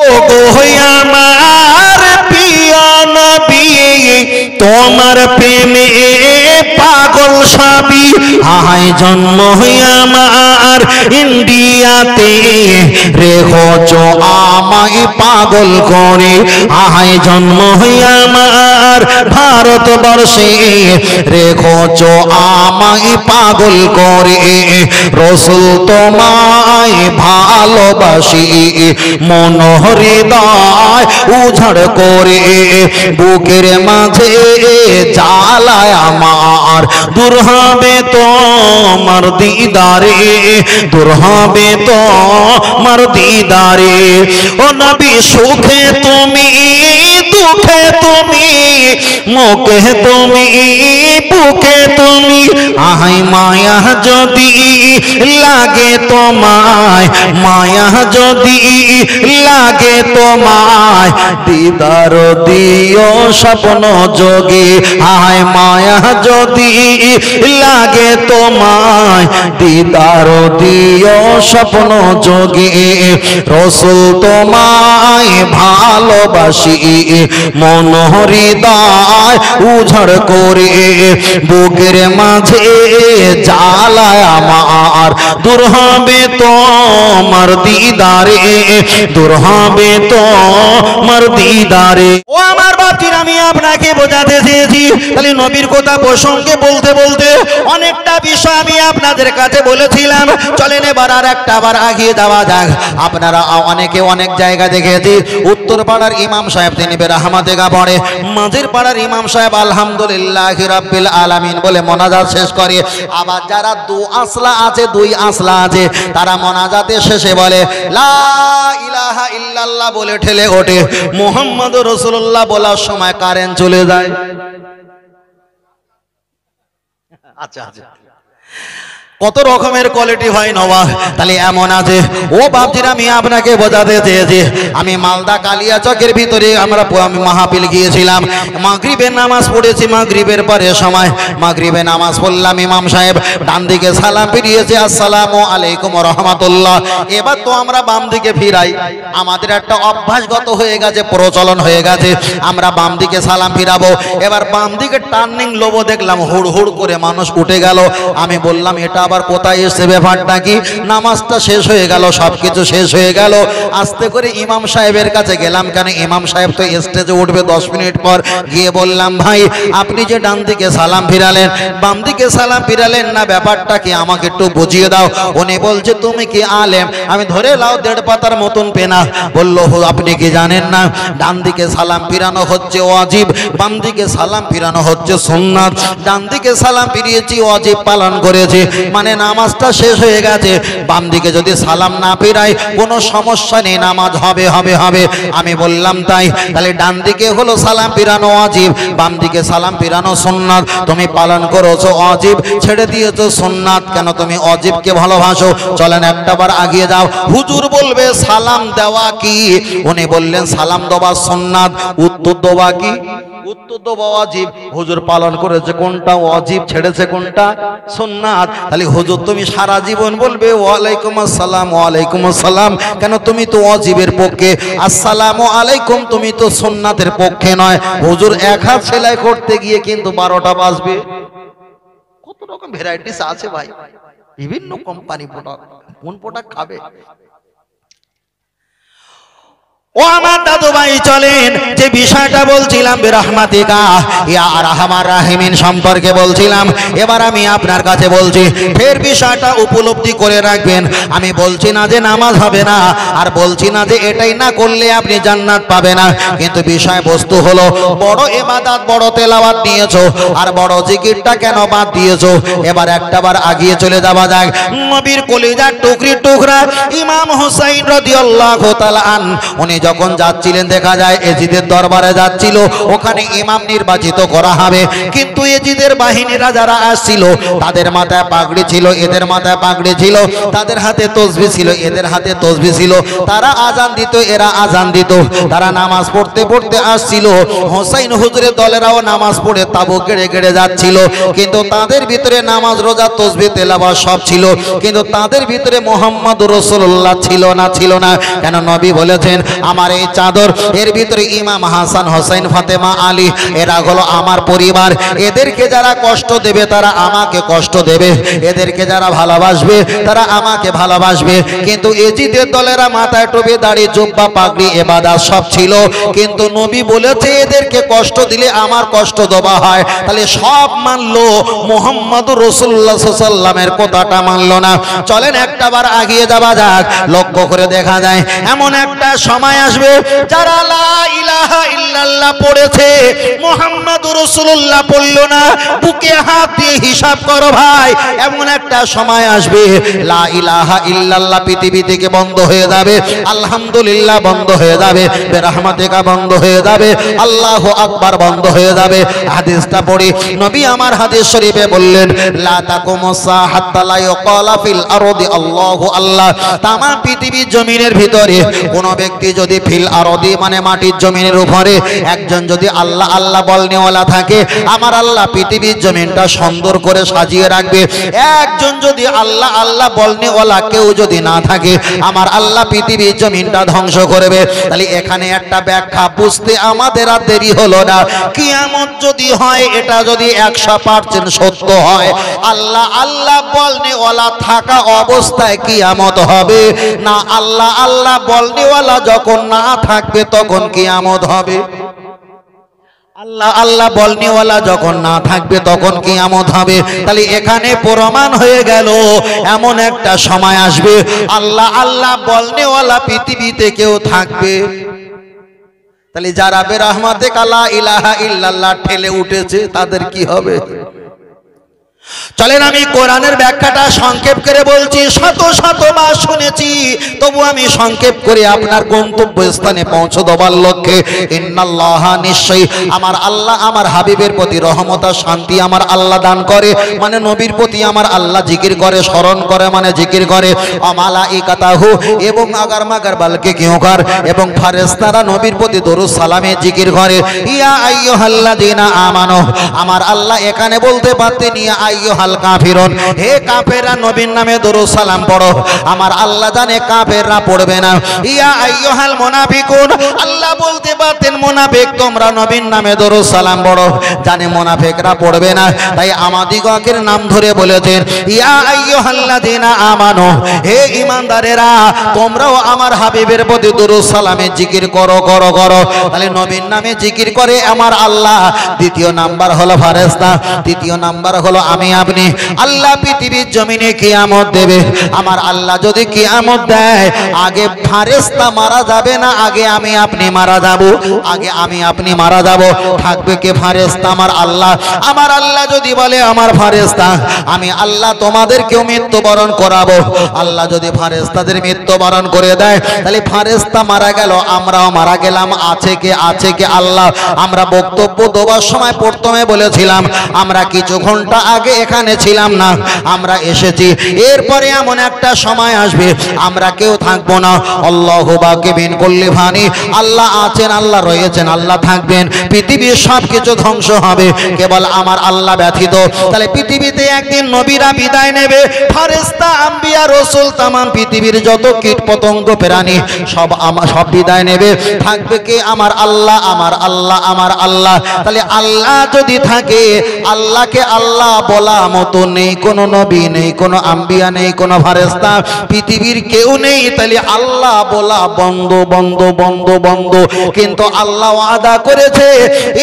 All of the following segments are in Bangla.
ও গো আমার প্রিয় নবী তোমার প্রেমে পাগল সবই আহাই জন্ম আমার ইন্ডিয়াতে রেখেছ আমায় পাগল করে আহাই জন্ম আমার ভারতবর্ষে রেখেছ আমায় পাগল করে রসুল তোমায় ভালোবাসি মন হৃদয় উঝড় করে বুকের মাঝে জ্বালায় আমার দূর হবে তোমার দিদারে দূর হবে তোমার দিদারে ও নবী সুখে তুমি দুঃখে তুমি মুখে তুমি বুকে তুমি আহাই মায়া যদি লাগে তোমায় মায়া যদি লাগে তোমায় দিদার দিও স্বপ্ন যোগে আহাই মায়া যদি লাগে তোমায় দিদার দিও স্বপ্ন যোগে রসুল তোমায় ভালোবাসি মন হৃদয় উঝড় করে বুকের মাঝে জ্বালায় আমার দূর হবে তোমার দিদারে দূর হবে তোমার দিদারে ও আমার বাপজির আমি আপনাকে বোঝাতে চেয়েছি তাহলে নবীর কথা প্রসঙ্গে বলতে বলতে অনেকটা বিষয় আমি আপনাদের কাছে বলেছিলাম চলেন এবার আর একটা আবার আগিয়ে যাওয়া যাক আপনারা অনেকে অনেক জায়গা দেখেছি উত্তর পাড়ার ইমাম সাহেব তিনি বেরহমাতে গা পড়ে মাঝের পাড়ার ইমাম সাহেব আলহামদুলিল্লাহ রাব্বিল আলামিন বলে মোনাজাত শেষ করে আবার যারা দুই আসলা আছে তারা মোনাজাতের শেষে বলে লা ইলাহা ইল্লাল্লাহ বলে ঠেলে ওঠে মুহাম্মদুর রাসূলুল্লাহ বলার সময় কারেন্ট চলে যায় আচ্ছা আচ্ছা কত রকমের কোয়ালিটি হয় নওয়া তাহলে এমন আছে ও বাপজিরা আমি আপনাকে বোঝাতে চেয়েছি আমি মালদা কালিয়াচকের ভিতরে আমি মাহফিল গিয়েছিলাম মাগরিবের নামাজ পড়েছি মাগরিবের পরে সময় মাগরিবে নামাজ পড়লাম ইমাম সাহেব ডান দিকে সালাম ফিরিয়েছে আসসালামু আলাইকুম ওয়া রাহমাতুল্লাহ এবার তো আমরা বাম দিকে ফিরাই আমাদের একটা অভ্যাসগত হয়ে গেছে প্রচলন হয়ে গেছে আমরা বাম দিকে সালাম ফিরাবো এবার বাম দিকে টার্নিং লোবো দেখলাম হুড় হুড় করে মানুষ উঠে গেল আমি বললাম এটা আবার কোথায় এসে ব্যাপারটা কি নামাজটা শেষ হয়ে গেল সবকিছু শেষ হয়ে গেল আস্তে করে ইমাম সাহেবের কাছে গেলাম কেন ইমাম সাহেব তো স্টেজে উঠবে 10 মিনিট পর গিয়ে বললাম ভাই আপনি যে ডান দিকে সালাম ফিরালেন বাম দিকে সালাম ফিরালেন না ব্যাপারটা কি আমাকে একটু বুঝিয়ে দাও উনি বলছে তুমি কি আলেম আমি ধরে লাও 1.5 পাতার মতন পেনা বললো আপনি কি জানেন না ডান দিকে সালাম ফিরানো হচ্ছে ওয়াজিব বাম দিকে সালাম ফিরানো হচ্ছে সুন্নাত ডান দিকে সালাম ফিরিয়েছি ওয়াজিব পালন করেছি মানে নামাজটা শেষ হয়ে গেছে বাম দিকে যদি সালাম না ফিরাই কোনো সমস্যা নেই নামাজ হবে হবে হবে আমি বললাম তাই তাহলে ডান দিকে হলো সালাম ফিরানো ওয়াজিব বাম দিকে সালাম ফিরানো সুন্নাত তুমি পালন করেছো ওয়াজিব ছেড়ে দিয়েছো সুন্নাত কেন তুমি ওয়াজিবকে ভালোবাসো চলেন একটাবার আগিয়ে যাও হুজুর বলবে সালাম দেওয়া কি উনি বললেন সালাম দেওয়া সুন্নাত উত্তর দেওয়া কি উত্তর দেওয়া ওয়াজিব হুজুর পালন করেছে কোনটা ওয়াজিব ছেড়েছে কোনটা সুন্নাত তাহলে হুজুর তুমি সারা জীবন বলবে ওয়ালাইকুম আসসালাম কেন তুমি তো ওয়াজিবের পক্ষে আসসালামু আলাইকুম তুমি তো সুন্নাতের পক্ষে নয় হুজুর এক হাত সেলাই করতে গিয়ে কিন্তু 12টা বাজবে কত রকম ভ্যারাইটিস আছে ভাই বিভিন্ন কোম্পানি প্রোডাক্ট কোন প্রোডাক্ট খাবে ও আমার দাদু ভাই চলেন যে বিষয়টা বলছিলাম বিরহমাতিকা ইয়া আরহামার রাহিমিন সম্পর্কে বলছিলাম এবার আমি আপনার কাছে বলছি ফের বিষয়টা উপলব্ধি করে রাখবেন আমি বলছি না যে নামাজ হবে না আর বলছি না যে এটাই না করলে আপনি জান্নাত পাবে না কিন্তু বিষয়বস্তু হলো বড় ইবাদত বড় তেলাওয়াত নিয়েছো আর বড় জিকিরটা কেন বাদ দিয়েছো এবার একটাবার আগিয়ে চলে যাওয়া যাক নবীর কলিজার টুকরি টুকরা ইমাম হুসাইন রাদিয়াল্লাহু তাআলা আন উনি যখন যাচ্ছিলেন দেখা যায় এজিদের দরবারে যাচ্ছিল ওখানে ইমাম নির্বাচিত করা হবে কিন্তু এজিদের বাহিনীরা যারা আসছিল তাদের মাথায় পাগড়ি ছিল এদের মাথায় পাগড়ি ছিল তাদের হাতে তসবিহ ছিল এদের হাতে তসবিহ ছিল তারা আজান দিত এরা আজান দিত তারা নামাজ পড়তে পড়তে আসছিল হোসাইন হুজুরের দলেরাও নামাজ পড়ে তাবু গেড়ে গেড়ে যাচ্ছিল কিন্তু তাদের ভিতরে নামাজ রোজা তসবিহ তেলাওয়াত সব ছিল কিন্তু তাদের ভিতরে মুহাম্মদুর রাসূলুল্লাহ ছিল না কেন নবী বলেছেন আমার এই চাদর, এর ভিতরে ইমাম হাসান হোসেন ফাতেমা আলী, এরা হলো আমার পরিবার। এদেরকে যারা কষ্ট দেবে তারা আমাকে কষ্ট দেবে, এদেরকে যারা ভালোবাসবে তারা আমাকে ভালোবাসবে। কিন্তু এজিদের দলেরা মাথায় টুপি, দাড়ি, জুব্বা, পাগড়ি, ইবাদত সব ছিল, কিন্তু নবী বলেছে এদেরকে কষ্ট দিলে আমার কষ্ট দেওয়া হয়। তাহলে সব মানলো, মুহাম্মদুর রাসূলুল্লাহ সাল্লাল্লাহু আলাইহি ওয়াসাল্লামের কথাটা মানলো না। চলেন একটাবার আগিয়ে যাওয়া যাক। লক্ষ্য করে দেখা যায় এমন একটা সময় আসবে যারা লা ইলাহা ইল্লাল্লাহ পড়েছে, মুহাম্মাদুর রাসূলুল্লাহ পড়লো না, বুকে হাত দিয়ে হিসাব করো ভাই। এমন একটা সময় আসবে লা ইলাহা ইল্লাল্লাহ পৃথিবী থেকে বন্ধ হয়ে যাবে, আলহামদুলিল্লাহ বন্ধ হয়ে যাবে, বেরহমাতিকা বন্ধ হয়ে যাবে, আল্লাহু আকবার বন্ধ হয়ে যাবে। হাদিসটা পড়ি, নবী আমার হাদিস শরীফে বললেন লা তাকুমুসা হাত্তা লা ইয়াকালা ফিল আরদি আল্লাহু আল্লাহ। তাম পৃথিবীর জমিনের ভিতরে কোন ব্যক্তি যদি ফিল আরদি মানে মাটির জমিনের উপরে একজন যদি আল্লাহ আল্লাহ বলনেওয়ালা থাকে, আমার আল্লাহ পৃথিবীর জমিনটা সুন্দর করে সাজিয়ে রাখবে। একজন যদি আল্লাহ আল্লাহ বলনেওয়ালা কেউ যদি না থাকে, আমার আল্লাহ পৃথিবীর জমিনটা ধ্বংস করবে। তাহলে এখানে একটা ব্যাখ্যা বুঝতে আমাদের আর দেরি হলো না। কিয়ামত যদি হয়, এটা যদি 100% সত্য হয়, আল্লাহ আল্লাহ বলনেওয়ালা থাকা অবস্থায় কিয়ামত হবে না, আল্লাহ আল্লাহ বলনেওয়ালা যখন না থাকবে তখন কিয়ামত হবে? আল্লাহ আল্লাহ বলনেওয়ালা যখন না থাকবে তখন কিয়ামত হবে। তাহলে এখানে প্রমাণ হয়ে গেল এমন একটা সময় আসবে আল্লাহ আল্লাহ বলনেওয়ালা পৃথিবীতে কেউ থাকবে। তাহলে যারা বেরহমাতিকা লা ইলাহা ইল্লাল্লাহ ঠেলে উঠেছে তাদের কি হবে? চলেন আমি কোরআনের ব্যাখ্যাটা সংক্ষেপ করে বলছি, শত শতবার শুনেছি, তবু আমি সংক্ষেপ করে আপনার গন্তব্য স্থানে পৌঁছে দেবার লক্ষ্যে ইন্নাল্লাহা নিশ্চয়ই আমার আল্লাহ আমার হাবিবের প্রতি রহমত আর শান্তি আমার আল্লাহ দান করে, মানে নবীর প্রতি আমার আল্লাহ জিকির করে, স্মরণ করে মানে জিকির করে। আমালাইকাতাহু এবং আগার মাগার বালকে কিউকার এবং ফেরেশতারা নবীর প্রতি দরুদ সালামে জিকির করে। ইয়া আইয়ুহাল্লাযিনা আমানু, আমার আল্লাহ এখানে বলতে পারতেন ইয়া আইয়ুহাল কাফিরুন, হে কাফেররা নবীর নামে দরুদ সালাম পড়ো। আমার আল্লাহ জানে কাফেররা পড়বে না। ইয়া আইয়ুহাল মুনাফিকুন, আল্লাহ বলতে পারতেন মুনাফিক তোমরা নবীর নামে দরুদ সালাম পড়ো, জানে মুনাফিকরা পড়বে না, তাই আমাদিগকের নাম ধরে বলেছেন ইয়া আইয়ুহাল্লাযিনা আমানু, হে ঈমানদারেরা তোমরাও আমার হাবিবের প্রতি দরুদ সালামে জিকির করো করো করো। তাহলে নবীর নামে জিকির করে আমার আল্লাহ। দ্বিতীয় নাম্বার হলো ফেরেশতা, তৃতীয় নাম্বার হলো আমি আপনি। আল্লাহ পৃথিবীর জমিনে কিয়ামত দেবে। আমার আল্লাহ যদি কিয়ামত দেয়, আগে ফেরেশতা মারা যাবে না, আগে আমি আপনি মারা যাব, আগে আমি আপনি মারা যাব। থাকবে কে? ফেরেশতা আমার আল্লাহ। আমার আল্লাহ যদি বলে আমার ফেরেশতা আমি আল্লাহ তোমাদেরকেও মৃত্যুবরণ করাবো, আল্লাহ যদি ফেরেশতাদের মৃত্যুবরণ করে দেয়, তাহলে ফেরেশতা মারা গেল, আমরাও মারা গেলাম। আছে কে? আছে কে? আল্লাহ। আমরা বক্তব্য দেওয়ার সময় প্রথমে বলেছিলাম আমরা কিছু ঘন্টা আগে এখানে ছিলাম না, আমরা এসেছি। এরপরে এমন একটা সময় আসবে আমরা কেউ থাকবো না। আল্লাহু বাকি বিন কুল্লি ফানি, আল্লাহ আছেন, আল্লাহ রয়েছেন, আল্লাহ থাকবেন। পৃথিবীর সব কিছু ধ্বংস হবে, কেবল আমার আল্লাহ ব্যতীত। তাহলে পৃথিবীতে একদিন নবীরা বিদায় নেবে, ফেরেশতা আম্বিয়া রাসূল তাম পৃথিবীর যত কীট পতঙ্গ প্রাণী সব বিদায় নেবে। থাকবে কে? আমার আল্লাহ, আমার আল্লাহ, আমার আল্লাহ। তাহলে আল্লাহ যদি থাকে, আল্লাহকে আল্লাহ বলা মতো নেই কোনো নবী, নেই কোনো আম্বিয়া, নেই কোনো ফেরেশতা, পৃথিবীর কেউ নেই। তাহলে আল্লাহ বলা বন্ধ বন্ধ বন্ধ বন্ধ। কিন্তু আল্লাহ ওয়াদা করেছে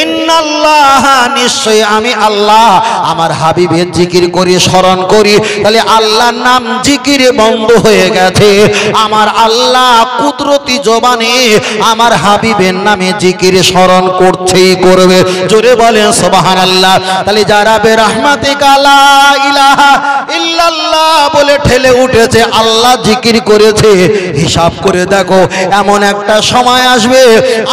ইন্নাল্লাহা, নিশ্চয়ই আমি আল্লাহ আমার হাবিবের জিকির করি, স্মরণ করি। তাহলে আল্লাহর নাম জিকির বন্ধ হয়ে গেছে। আমার আল্লাহ কুদরতি জবানে আমার হাবিবের নামে জিকির স্মরণ করছেই করবে। জোরে বলেন সুবহানাল্লাহ। তাহলে যারা বেরহমাতিকা লা ইলাহা ইল্লাল্লাহ বলে ঠেলে উঠেছে, আল্লাহ জিকির করেছে, হিসাব করে দেখো এমন একটা সময় আসবে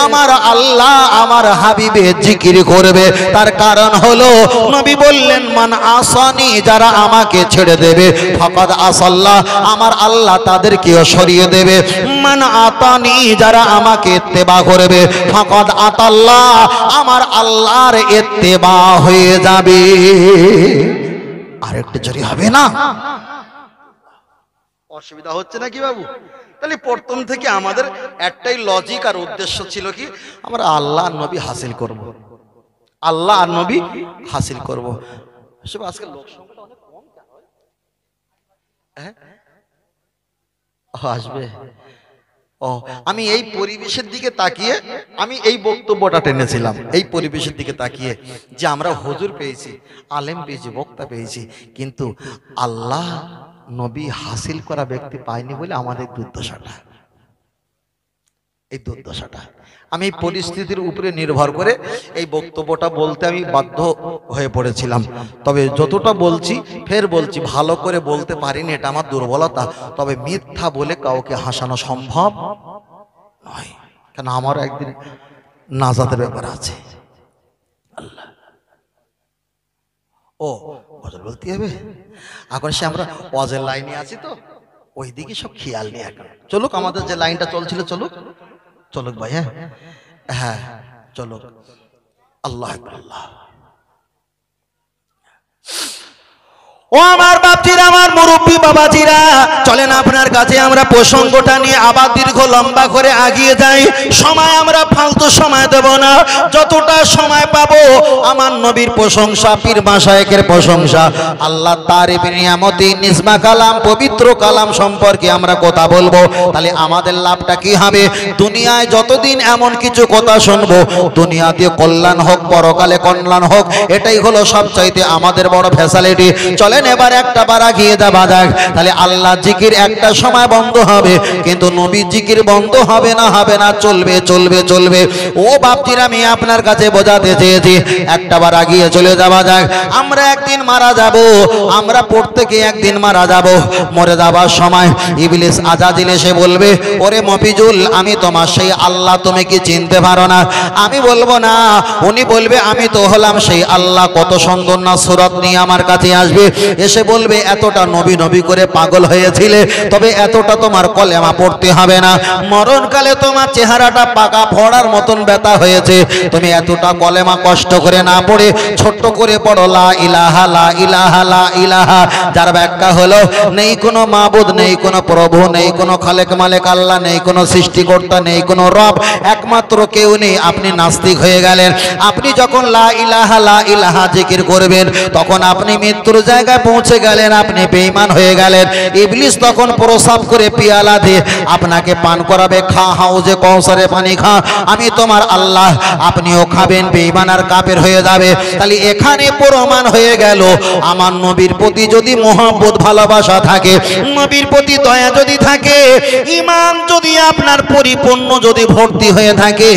আমার আল্লাহ আমার হাবিবে জিকির করবে। তার কারণ হলো নবী বললেন মান আসানি, যারা আমাকে ছেড়ে দেবে, ফাকাদ আসাল্লাহ, আমার আল্লাহ তাদেরকেও সরিয়ে দেবে। মান আতানি, যারা আমাকে ইত্তেবা করবে, ফাকাদ আতাল্লাহ, আমার আল্লাহর ইত্তেবা হয়ে যাবে। আরেকটু জোরে হবে না? অসুবিধা হচ্ছে নাকি বাবু? তাহলে প্রথম থেকে আমাদের একটাই লজিক আর উদ্দেশ্য ছিল কি, আমরা আল্লাহ আর নবী হাসিল করব, আল্লাহ আর নবী হাসিল করব। আজকে লোক সংখ্যাটা অনেক কম কেন? আসবে। ও, আমি এই পরিবেশের দিকে তাকিয়ে আমি এই বক্তব্যটা টেনেছিলাম, এই পরিবেশের দিকে তাকিয়ে যে আমরা হুজুর পেয়েছি, আলেম পেয়েছি, বক্তা পেয়েছি, কিন্তু আল্লাহ নবী হাসিল করা ব্যক্তি পাইনি বলে আমাদের দুর্দশাটা, এই দুর্দশাটা। আমি এই পরিস্থিতির উপরে নির্ভর করে এই বক্তব্যটা বলতে আমি বাধ্য হয়ে পড়েছিলাম। তবে যতটা বলছি, ফের বলছি, ভালো করে বলতে পারিনি, এটা আমার দুর্বলতা। তবে মিথ্যা বলে কাউকে হাসানো সম্ভব নয়, কেন আমারও একদিন নাজাতের ব্যাপার আছে। আল্লাহ, ও গজল বলতে হবে এখন, সে আমরা ওয়াজের লাইনে আছি তো ওই দিকে সব খেয়াল নেই এখন। চলুক, আমাদের যে লাইনটা চলছিল চলুক, চলুক ভাই। হ্যাঁ হ্যাঁ চলুক। আল্লাহ আল্লাহ। ও আমার বাপজিরা, আমার মুরব্বী বাবাজিরা, চলেন আপনার কাছে আমরা প্রসঙ্গটা নিয়ে আবার দীর্ঘ লম্বা করে আগিয়ে যাই। সময় আমরা ফালতু সময় দেব না, যতটা সময় পাবো আমার নবীর প্রশংসা, পীর মাশায়েখের প্রশংসা, আল্লাহ তারিফ, নিয়ামতি, নিজমা কালাম, পবিত্র কালাম সম্পর্কে আমরা কথা বলবো। তাহলে আমাদের লাভটা কি হবে? দুনিয়ায় যতদিন এমন কিছু কথা শুনবো, দুনিয়াতে কল্যাণ হোক, পরকালে কল্যাণ হোক, এটাই হলো সবচাইতে আমাদের বড় ফ্যাসিলিটি। চলেন এবার একটা বার আগিয়ে যাওয়া যাক। তাহলে আল্লাহ জিকির একটা সময় বন্ধ হবে, কিন্তু নবী জিকির বন্ধ হবে না, হবে না, চলবে চলবে চলবে। ও বাপজিরা, আমি আপনার কাছে বোঝাতে চেয়েছি, একটা বার আগিয়ে চলে যাওয়া যাক। আমরা একদিন মারা যাব, আমরা প্রত্যেকে একদিন মারা যাব। মরে যাবার সময় ইবলিস আজাজিল এসে বলবে, ওরে মফিজুল, আমি তোমার সেই আল্লাহ, তুমি কি চিনতে পারো না? আমি বলবো না। উনি বলবে, আমি তো হলাম সেই আল্লাহ। কত সুন্দর না সুরত নিয়ে আমার কাছে আসবে, এসে বলবে, এতটা নবী নবী করে পাগল হয়েছিলে, তবে এতটা তোমার কলেমা পড়তে হবে না। মরণকালে তোমার চেহারাটা পাকা ফোড়ার মতন ব্যথা হয়েছে, তুমি এতটা কলেমা কষ্ট করে না পড়ে ছোট্ট করে পড়ো লা ইলাহা লা ইলাহা লা ইলাহা, যার ব্যাখ্যা হলো নেই কোনো মাবুদ, নেই কোনো প্রভু, নেই কোনো খালেক মালেক আল্লাহ, নেই কোনো সৃষ্টিকর্তা, নেই কোনো রব, একমাত্র কেউ নেই। আপনি নাস্তিক হয়ে গেলেন। আপনি যখন লা ইলাহা জিকির করবেন, তখন আপনি মৃত্যুর জায়গায় পৌঁছে গেলেন, আপনি বেঈমান হয়ে গেলেন। ইবলিস তখন প্রসাব করে পিয়ালা দিয়ে আপনাকে পান করাবে, খা, হাউজে কৌসারে পানি খা, আমি তোমার আল্লাহ। আপনিও খাবেন, বেঈমান আর কাফের হয়ে যাবে। তাহলে এখানে প্রমাণ হয়ে গেল, আমার নবীর প্রতি যদি মহব্বত, ভালোবাসা থাকে, নবীর প্রতি দয়া যদি থাকে, ঈমান যদি আপনার পরিপূর্ণ যদি ভর্তি হয়ে থাকে,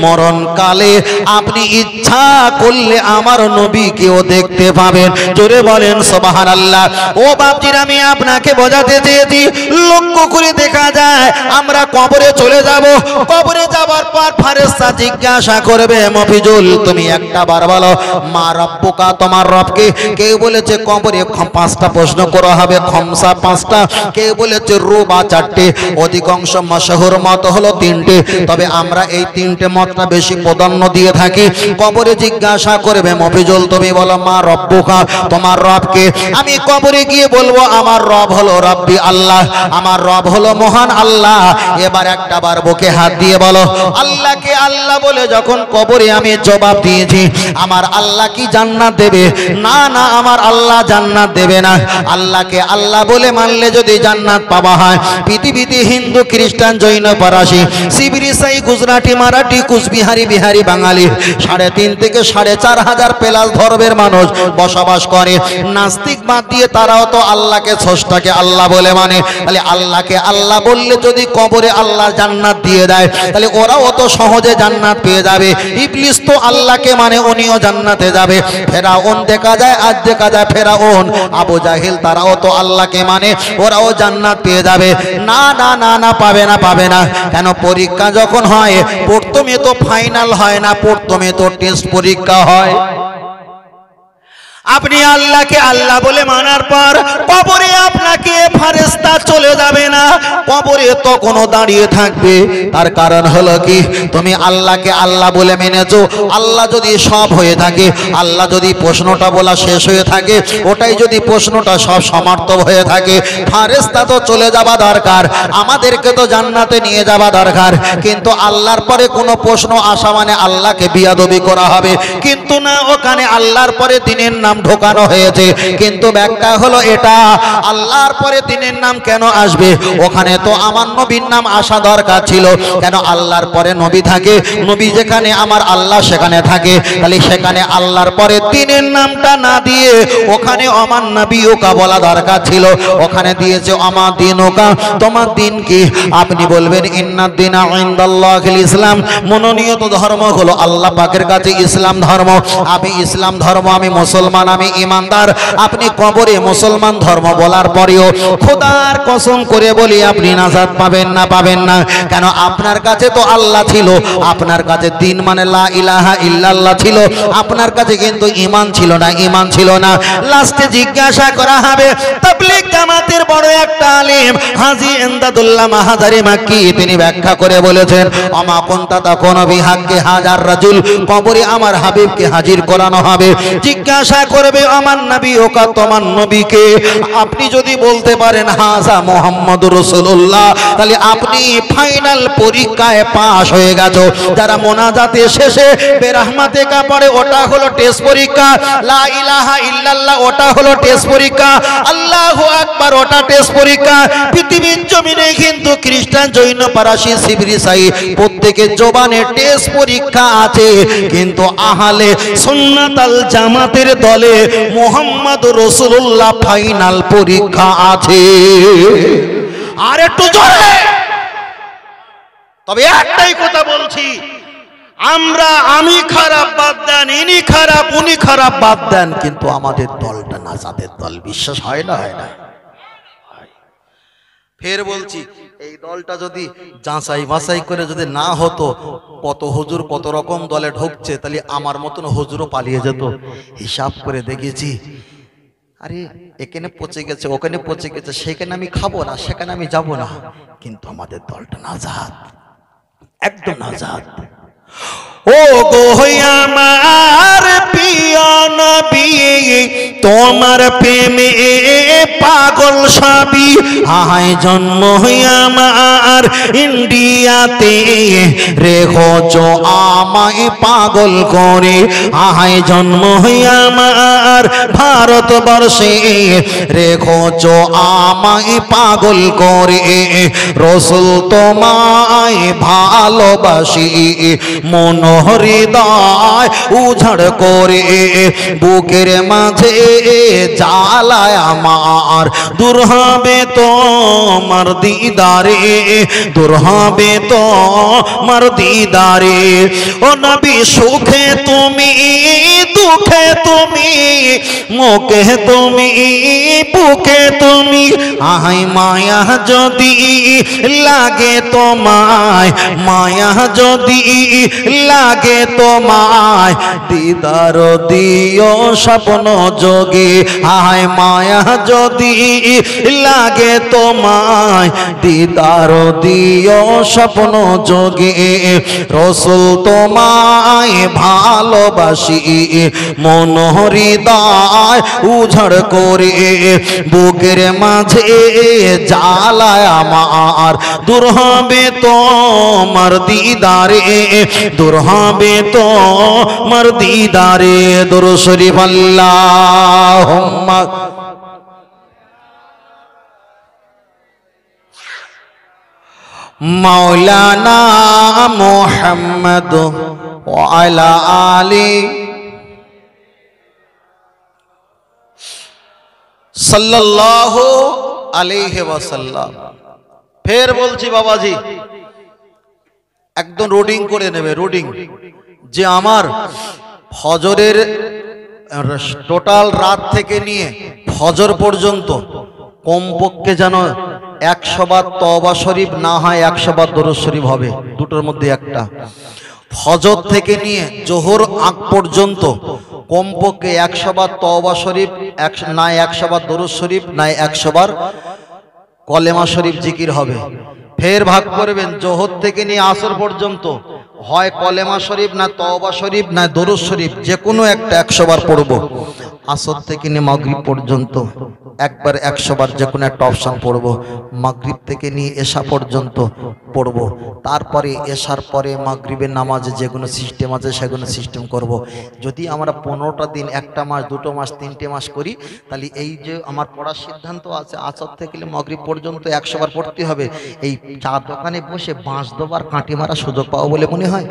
মরণকালে আপনি ইচ্ছা করলে আমার নবীকেও দেখতে পাবেন। জোরে বলেন সুবহানাল্লাহ। ও বাপজিরা, আমি আপনাকে বোঝাতে চেয়েছি, লক্ষ্য করে দেখা যায় আমরা কবরে চলে যাব, কবরে যাবার পর ফেরেশতা জিজ্ঞাসা করবে, মফিজুল তুমি একটা বার বলো, মা রব্বুকা, তোমার রবকে। কেউ বলেছে কবরে 5টা প্রশ্ন করা হবে, খমসা 5টা, কেউ বলেছে রুবা 4টে, অধিকাংশ মশহুর মত হলো 3টে। তবে আমরা এই 3টে মতটা বেশি প্রাধান্য দিয়ে থাকি। কবরে জিজ্ঞাসা করবে, মফিজুল তুমি বলো, মা রব্বুকা, তোমার রবকে। আমি কবরে গিয়ে বলবো, আমার রব হলো রব্বি আল্লাহ, আমার রব হলো মহান আল্লাহ। এবার একটা বার বুকে হাত দিয়ে বলো, আল্লাহকে আল্লাহ বলে যখন কবরে আমি জবাব দিয়েছি, আমার আল্লাহ কি জান্নাত দেবে? না না, আমার আল্লাহ জান্নাত দেবে না। আল্লাহকে আল্লাহ বলে মানলে যদি জান্নাত পাওয়া হয়, পৃথিবীতে হিন্দু, খ্রিস্টান, জৈন, ফরাসি, শিবিরি, সাই, গুজরাটি, মারাঠি, কুচবিহারি, বিহারি, বাঙালি 3.5 থেকে 4.5 হাজার প্লাস ধর্মের মানুষ বসবাস করে। নাস্তিক বাদ দিয়ে তারাও তো আল্লাহকে, স্রষ্টাকে আল্লাহ বলে মানে। তাহলে আল্লাহকে আল্লাহ বললে যদি কবরে আল্লাহ জান্নাত দিয়ে দেয়, তাহলে ওরাও তো সহজে জান্নাত পেয়ে যাবে। ইবলিস তো আল্লাহকে মানে, উনিও জান্নাতে যাবে। ফেরাউন দেখা যায়, আজ দেখা যায় ফেরাউন, আবু জাহেল, তারাও তো আল্লাহকে মানে, ওরাও জান্নাত পেয়ে যাবে। না না না না, পাবে না, পাবে না। কেন? পরীক্ষা যখন হয়, প্রথমে তো ফাইনাল হয় না, প্রথমে তো টেস্ট পরীক্ষা হয়। আপনি আল্লাহকে আল্লাহ বলে মানার পর কবরে আপনাকে ফেরেশতা চলে যাবে না, কবরে তখনও দাঁড়িয়ে থাকবে। তার কারণ হলো কি, তুমি আল্লাহকে আল্লাহ বলে মেনেছো। আল্লাহ যদি সব হয়ে থাকে, আল্লাহ যদি প্রশ্নটা বলা শেষ হয়ে থাকে, ওটাই যদি প্রশ্নটা সব সমার্থক হয়ে থাকে, ফেরেশতা তো চলে যাওয়া দরকার, আমাদেরকে তো জান্নাতে নিয়ে যাওয়া দরকার। কিন্তু আল্লাহর পরে কোনো প্রশ্ন আসা মানে আল্লাহকে বিয়াদবি করা হবে। কিন্তু না, ওখানে আল্লাহর পরে দিনের নাম ঢোকানো হয়েছে। কিন্তু ব্যাখ্যা হলো এটা, আল্লাহর পরে দিনের নাম কেন আসবে? ওখানে তো আমার নবীর নাম আসা দরকার ছিল। কেন আল্লাহর পরে নবী থাকে? নবী যেখানে আমার আল্লাহ সেখানে থাকে, তাহলে সেখানে আল্লাহর পরে দিনের নামটা না দিয়ে ওখানে আমার নবী ওকা বলা দরকার ছিল। ওখানে দিয়েছে আমার দিন ওকা, তোমার দিন কি? আপনি বলবেন ইন্নাদ দিনা ইনদাল্লাহিল ইসলাম, মনোনীত ধর্ম হলো আল্লাহ পাকের কাছে ইসলাম ধর্ম। আমি ইসলাম ধর্ম, আমি মুসলমান, আমি ইমানদার। আপনি কবরে মুসলমান ধর্ম বলার পরেও খোদার কসম করে বলি আপনি নাজাত পাবেন না, পাবেন না। কেন? আপনার কাছে তো আল্লাহ ছিল, আপনার কাছে দিন মানে লা ইলাহা ইল্লাল্লাহ ছিল, আপনার কাছে কিন্তু ঈমান ছিল না, ঈমান ছিল না। লাস্টে জিজ্ঞাসা করা হবে, তাবলীগ জামাতের বড় একটা আলেম হাজী ইমদাদুল্লাহ মাহাজারি মাক্কি, তিনি ব্যাখ্যা করে বলেছেন, আমা কুনতা তাকুনু বিহাক্কি হাজার রাজুল, কবরে আমার হাবিবকে হাজির করানো হবে। জিজ্ঞাসা করবে আমার নবী ওকা, তোমার নবীকে? আপনি যদি বলতে পারেন হাজা মুহাম্মাদুর রাসূলুল্লাহ, তাহলে আপনি ফাইনাল পরীক্ষায় পাস হয়ে গেছো। যারা মোনাজাতে শেষে বেরহমাতে কা পড়ে ওটা হলো টেস্ট পরীক্ষা, লা ইলাহা ইল্লাল্লাহ ওটা হলো টেস্ট পরীক্ষা, আল্লাহু আকবার ওটা টেস্ট পরীক্ষা। পৃথিবীর জমিনে কিন্তু খ্রিস্টান, জৈন, পারসি, শিবির, ইসাই প্রত্যেকের জবানে টেস্ট পরীক্ষা আছে। কিন্তু আহলে সুন্নাত আল জামাতের দলে মুহাম্মদুর রাসূলুল্লাহ ফাইনাল পরীক্ষা আছে। আর একটু জোরে। তবে একটাই কথা বলছি, আমরা আমি খারাপ বাদ দেন, ইনি খারাপ, উনি খারাপ বাদ দেন, কিন্তু আমাদের দলটা নাজাতের দল। বিশ্বাস হয় না? হয় না? ফের বলছি, এই দলটা যদি যাচাই বাছাই করে যদি না হতো, কত হুজুর কত রকম দলে ঢুকছে, তাহলে আমার মতন হুজুরও পালিয়ে যেত। হিসাব করে দেখেছি, আরে এখানে পচে গেছে, ওখানে পচে গেছে, সেখানে আমি খাবো না, সেখানে আমি যাব না। কিন্তু আমাদের দলটা নাজাত, একদম নাজাত। ও গো আমার প্রিয় নবী, তোমার প্রেমে পাগল সবই। আয় জন্ম আমার ইন্ডিয়াতে, রেখো আমায় পাগল করে। আয় জন্ম আমার ভারতবর্ষে, রেখো আমায় পাগল করে। রসুল তোমায় ভালোবাসি, মন হৃদয় উঝড় করে। বুকের মাঝে জ্বালায় আমার, দূর হবে তোমার দিদারে, দূর হবে তোমার দিদারে। ও নবী সুখে তুমি, দুঃখে তুমি, মুখে তুমি, বুকে তুমি। আহাই মায়া যদি লাগে তোমায়, মায়া যদি লাগে তোমায়, দিদার দিও স্বপ্ন যোগে। আয় মায়া যদি লাগে তোমায়, দিদার দিও স্বপ্ন যোগে। রসুল তোমায় ভালোবাসি, মন হৃদয় উঝড় করে। বুকের মাঝে জ্বালায় আমার, দূর হবে তোমার দিদারে, দূর হবে তোমার দিদারে। দুরূদ শরীফ আল্লাহুম্মা মাওলানা মুহাম্মদ ওয়া আলা আলি সাল্লাল্লাহু আলাইহি ওয়াসাল্লাম। ফের বলছি বাবাজি, একদম রোডিং করে নেবে, রোডিং, যে আমার ফজরের টোটাল রাত থেকে নিয়ে ফজর পর্যন্ত কমপক্ষে যেন 100 বার তওবা শরীফ না হয় 100 বার দরুদ শরীফ হবে, দুটোর মধ্যে একটা। ফজর থেকে নিয়ে জোহর আগ পর্যন্ত কমপক্ষে 100 বার তওবা শরীফ, না 100 বার দরুদ শরীফ, না 100 বার কলেমা শরীফ জিকির হবে। ফের ভাগ করবেন জোহর থেকে নিয়ে আসর পর্যন্ত, হয় কলেমা শরীফ, না তওবা শরীফ, না দরুদ শরীফ, যে কোনো একটা 100 বার পড়ব। আসর থেকে নিয়ে মাগরিব পর্যন্ত একবার 100 বার যে কোনো একটা অপশন পড়ব। মাগরিব থেকে নিয়ে এশা পর্যন্ত পড়ব। তারপরে এশার পরে মাগরিবের নামাজে যেগুলো সিস্টেম আছে সেগুলো সিস্টেম করব। যদি আমরা 15টা দিন, 1টা মাস, 2টো মাস, 3টে মাস করি, তাহলে এই যে আমার পড়ার সিদ্ধান্ত আছে আসর থেকে মাগরিব পর্যন্ত 100 বার পড়তে হবে। এই চা দোকানে বসে বাঁশ দেবার কাঁটি মারা সুযোগ পাবো বলে মনে হয়?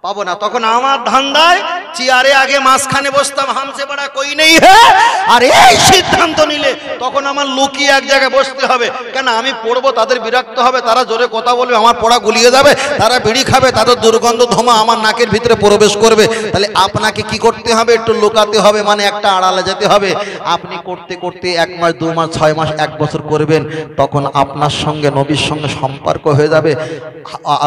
পাবো না। তখন আমার ধান্দায় চেয়ারে আগে মাঝখানে বসতাম, হামসে বড়া কই নেই হ্যাঁ, আর এই সিদ্ধান্ত নিলে তখন আমার লুকিয়ে এক জায়গায় বসতে হবে। কেন আমি পড়বো, তাদের বিরক্ত হবে, তারা জোরে কথা বলবে, আমার পড়া গুলিয়ে যাবে, তারা বিড়ি খাবে, তাদের দুর্গন্ধ ধোঁয়া আমার নাকের ভিতরে প্রবেশ করবে। তাহলে আপনাকে কি করতে হবে? একটু লুকাতে হবে, মানে একটা আড়ালে যেতে হবে। আপনি করতে করতে 1 মাস, 2 মাস, 6 মাস, 1 বছর করবেন, তখন আপনার সঙ্গে নবীর সঙ্গে সম্পর্ক হয়ে যাবে।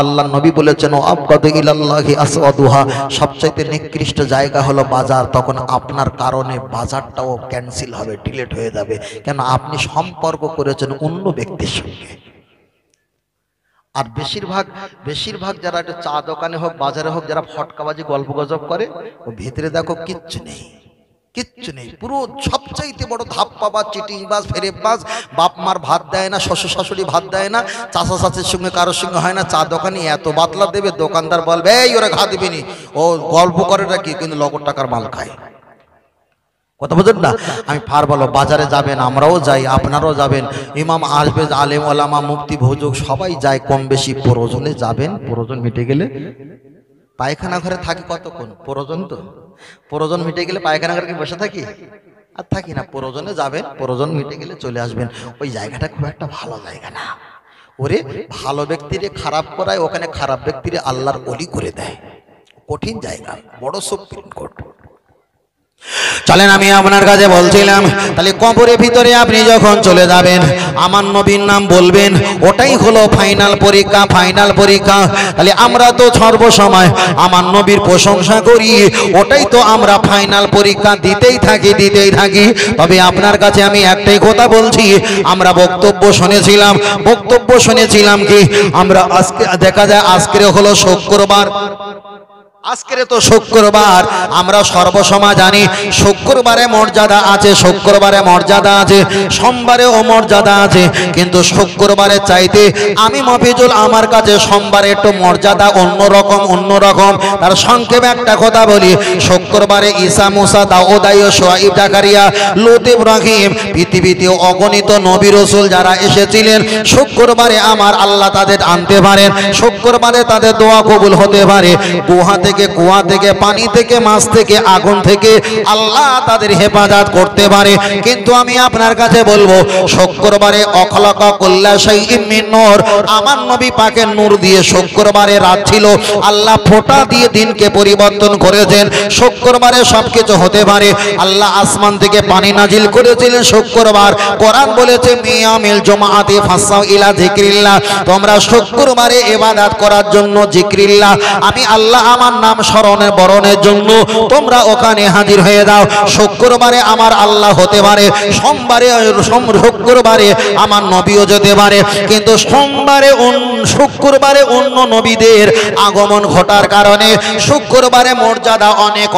আল্লাহ নবী বলেছেন, ও আবগাদু ইলাল্লাহি আসওয়াদুহা, সবচাইতে নিকৃষ্ট জায়গা হলো বাজার। তখন আপনার কারণে বাজারটাও ক্যান্সেল হবে, ডিলিট হয়ে যাবে। কেন? আপনি সম্পর্ক করেছেন অন্য ব্যক্তির সঙ্গে। আর বেশিরভাগ যারা একটা চা দোকানে হোক, বাজারে হোক, যারা ফটকাবাজি গল্প গজব করে, ও ভিতরে দেখো কিচ্ছু নেই, কিচ্ছু নেই। পুরো সবচাইতে বড় ধাপ্পাবাজ, চিটিংবাজ, ফেরেববাজ। বাপ মার ভাত দেয় না, শ্বশুর শাশুড়ি ভাত দেয় না, চাচা চাচির সঙ্গে কারোর সঙ্গে হয় না। চা দোকানে এত বাতলা দেবে, দোকানদার বলবে এই ওরা ঘা দিবিনি, ও গল্প করে নাকি, কিন্তু নগদ টাকার মাল খায়। কথা বুঝেন না? আমি ফার বলো, বাজারে যাবেন, আমরাও যাই, আপনারাও যাবেন, ইমাম আসবে, আলেম ওলামা, মুফতি ভোজক সবাই যায় কম বেশি। প্রয়োজনে যাবেন, প্রয়োজন মিটে গেলে পায়খানা ঘরে থাকি কতক্ষণ? প্রয়োজন মিটে গেলে পায়খানা ঘরে কি বসে থাকি? আর থাকি না। প্রয়োজনে যাবেন, প্রয়োজন মিটে গেলে চলে আসবেন। ওই জায়গাটা খুব একটা ভালো জায়গা না। ওরে ভালো ব্যক্তিরে খারাপ করায়, ওখানে খারাপ ব্যক্তিরে আল্লাহর ওলি করে দেয়। কঠিন জায়গা, বড় সুপ্রিম কোর্ট। চলেন, আমি আপনার কাছে বলছিলাম, তাহলে কবরের ভিতরে আপনি যখন চলে যাবেন, আমার নবীর নাম বলবেন, ওটাই হলো ফাইনাল পরীক্ষা, ফাইনাল পরীক্ষা। তাহলে আমরা তো সর্বসময় আমার নবীর প্রশংসা করি, ওটাই তো আমরা ফাইনাল পরীক্ষা দিতেই থাকি। তবে আপনার কাছে আমি একটাই কথা বলছি, আমরা বক্তব্য শুনেছিলাম কি, আমরা আজকে দেখা যায় আজকে হলো শুক্রবার, আজকের তো শুক্রবার। আমরা সর্বসময় জানি শুক্রবারে মর্যাদা আছে, সোমবারেও মর্যাদা আছে, কিন্তু শুক্রবারে চাইতে আমি মফিজুল, আমার কাছে সোমবারে একটু মর্যাদা অন্যরকম। তার সংক্ষেপে একটা কথা বলি, শুক্রবারে ঈসা, মুসা, দাউদ, শুআইব, জাকারিয়া, লূত, ইব্রাহিম, পৃথিবীতে অগণিত নবী রাসূল যারা এসেছিলেন, শুক্রবারে আমার আল্লাহ তাদের আনতে পারেন, শুক্রবারে তাদের দোয়া কবুল হতে পারে। কুয়া থেকে, পানি থেকে, মাছ থেকে, আগুন থেকে আল্লাহ তাদের হেফাজত করতে পারে। কিন্তু আমি আপনার কাছে বলবো, শুক্রবারে অখলাকা কুল্লা শাইইন মিন নূর, আমার নবী পাকের নূর দিয়ে শুক্রবারে রাত ছিল, আল্লাহ ফোঁটা দিয়ে দিনকে পরিবর্তন করেছেন। শুক্রবারে সবকিছু হতে পারে। আল্লাহ আসমান থেকে পানি নাজিল করেছিলেন শুক্রবার। কোরআন বলেছে, মিয়ামিল জুমআতি ফাসাউ ইলা যিকরিল্লাহ, তোমরা শুক্রবারে ইবাদত করার জন্য যিকরিল্লাহ, আমি আল্লাহ আমার নাম স্মরণে বরণের জন্য তোমরা ওখানে হাজির হয়ে যাও। শুক্রবারে আমার আল্লাহ হতে পারে, শুক্রবারে আমার নবীও যেতে পারে, কিন্তু শুক্রবারে অন্য নবীদের আগমন ঘটার কারণে শুক্রবারে মর্যাদা অনেক,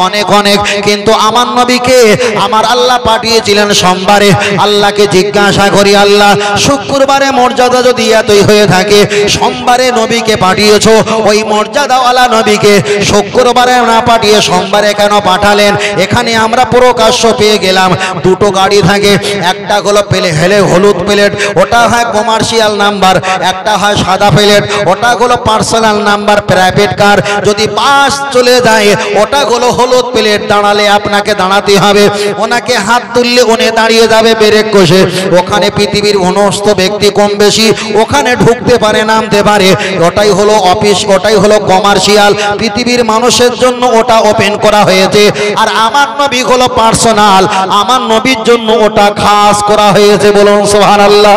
কিন্তু আমার নবীকে আমার আল্লাহ পাঠিয়েছিলেন সোমবারে। আল্লাহকে জিজ্ঞাসা করি, আল্লাহ শুক্রবারে মর্যাদা যদি এতই হয়ে থাকে, সোমবারে নবীকে পাঠিয়েছো, ওই মর্যাদাওয়ালা নবীকে শুক্রবারে না পাঠিয়ে সোমবারে কেন পাঠালেন? এখানে আমরা প্রকাশ্য পেয়ে গেলাম। দুটো গাড়ি থাকে, একটা হলো হলুদ প্লেট, ওটা হয় কমার্শিয়াল নাম্বার, একটা হয় সাদা প্লেট, ওটা হলো পার্সোনাল নাম্বার, প্রাইভেট কার। যদি বাস চলে যায়, ওটা হলো হলুদ প্লেট, দাঁড়ালে আপনাকে দাঁড়াতে হবে, ওনাকে হাত তুললে উনি দাঁড়িয়ে যাবে ব্রেক কষে। ওখানে পৃথিবীর সমস্ত ব্যক্তি কম বেশি ওখানে ঢুকতে পারে, নামতে পারে। ওটাই হলো অফিস, ওটাই হলো কমার্শিয়াল, পৃথিবীর মানুষের জন্য ওটা ওপেন করা হয়েছে। আর আমার নবী হলো পার্সোনাল, আমার নবীর জন্য ওটা খাস করা হয়েছে। বলুন সুবহানাল্লাহ।